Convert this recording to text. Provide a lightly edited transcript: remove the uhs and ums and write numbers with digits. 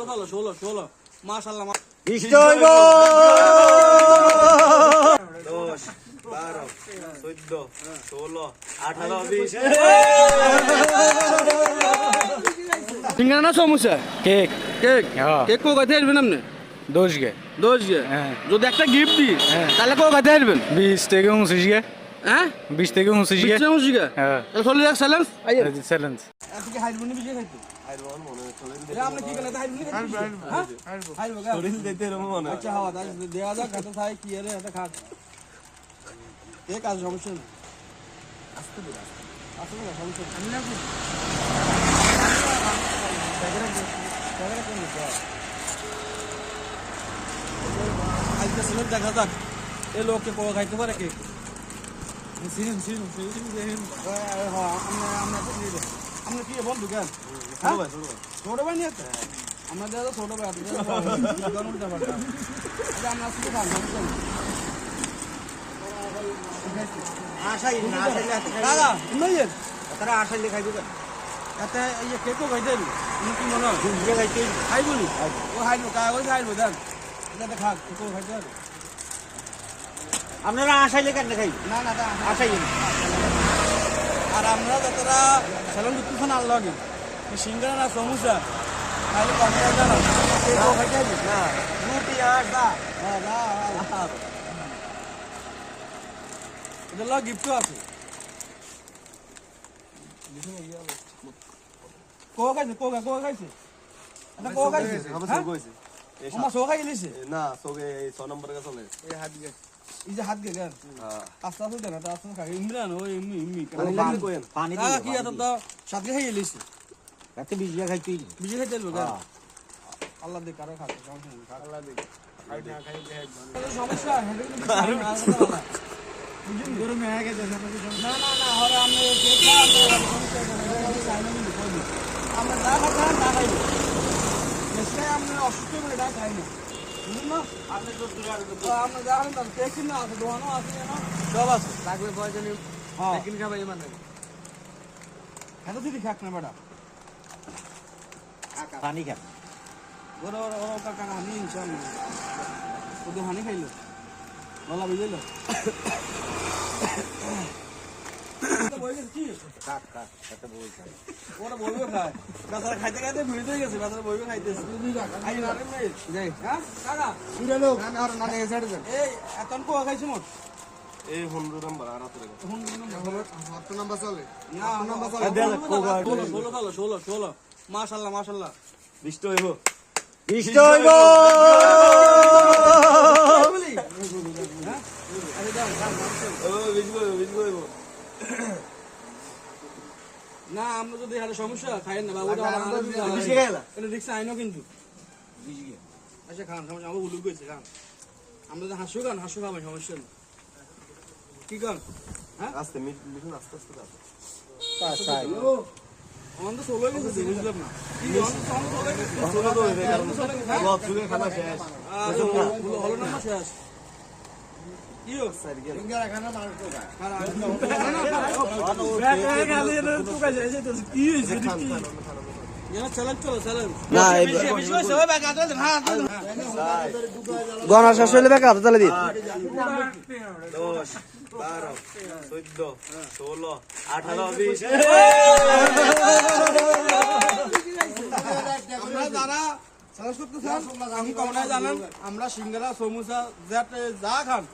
16 মাশাআল্লাহ। 20 হইব 10 12 14 16 18 20 সিঙ্গারা না সমোসা? কেক কেক হ্যাঁ। কেক কো খাইতে আসবেন আপনি? 10 গে 10 গে। হ্যাঁ। যদি একটা গিফট দিই হ্যাঁ। তাহলে কো খাইতে আসবেন? 20 থেকে 29 গে হ্যাঁ 20 থেকে 29 গে বিচ্ছা মুশিকা হ্যাঁ তাহলে চলে যাক চ্যালেঞ্জ আইয়ে চ্যালেঞ্জ আজকে হাইরবনি বিজে খাইতো এটা আপনি কি করেন হাইরবনি হাইরবো গা শরীর দিতে এরকম মনে হয়। আচ্ছা হাওয়া দাও দেওয়া যাক কত খাই কি আরে এটা খা এই কাজ সমস্যা নেই আস্তে ধীরে আস্তে না সমস্যা নেই আমি না কি জায়গা কোন তো আজকে সিলেট দেখা যাক এই লোককে কোয়া খাইতে পারে কে সিরিন আমরা কি বল দোকান ছোট ভাই নিয়ে আমাদের তো ছোট ভাই দোকান উল্টা পাল্টা আচ্ছা আমরা শুধু খান আশাই না আশাই দাদা নইয়ের তারা আশাই লেখাই দিবে এতে এই কেকও খাইতে কি মনে হয় দুধ খাইতে খাই বলি ও খাইবো কাগজ খাইবো দেন এটা খা কেকও খাইতে হবে আপনারা আশাই লেখান দেখাই না না আশাই আর আমরা যতটা সেলন দুটো না লাগে সিঙ্গারা না সমোসা খাইলে কম জানো কেকও খাইতে হবে না রুটি আর দা হ্যাঁ দা এটা লো গিফটও আছে কোয়া খাইছে এটা কোয়া খাইছে আমার হ্যাঁ? সব কইছে আমার সো খাই লিছে না সবে 6 নম্বর কা চলে এই যে হাত গে গান হ্যাঁ আস্তে আস্তে দেন এটা আস্তে খাই ইমরান ও ইম্মি পানি কোয়েন পানি কাকা কি এত তো সাথে খাই লিছে এত বিজিয়া খাইতে বিজে খাইতে দেব গান আল্লাহ দে কারো খাতে আল্লাহ দে খাই না খাই সমস্যা হেডে কিন্তু বুঝিন গরম হয়ে গেছে না হরে আমরা কেক আমরা যা খাই না খাই নেক্সট আমরা অসুস্থ হয়ে এটা খাই না বুঝুন না আপনি তো আমরা যা খাই তার কেক কিনা আছে দোকানও আছে না সব আছে লাগবে প্রয়োজনে হ্যাঁ কিনে খাবে মানে এত দিদি খাক না বেটা পানি খা ওরা কাকা হানি ইনশাআল্লাহ ওদের হানি খাইলো গলা বুঝাইলো ওরা বলবে খায় বেচারা খাইতে খাইতে ভিড় হয়ে গেছে বেচারা বলবে খাইতেছে এই এখন কোয়া খাইছে মোট এই 15 নম্বর আর রাতে ষোলো মাশাল্লাহ 20 তো হইব 20 হইব ও 20 হইব না আমরা যদি হারে সমস্যা খাই না বাবু এটা রিক্সা আইনো কিন্তু আচ্ছা খান সমস্যা আমার উলুক গেছে খান আমরা তো হাসু খাবেন সমস্যা নেই কি কর হ্যাঁ আস্তে মিঠুন আস্তে আস্তে যাবে আমাদের তো ষোলো গেছে বুঝলাম না কি ষোলো তো হইবে কারণ সব যুগে খানা শেষ হলো না শেষ কি হোক গনা শেষ হইলে বেকা হাতে তালে দি 10 12 14 16 18 20 যারা আমি কমনায় জানেন আমরা সিঙ্গারা সমোসা যা খান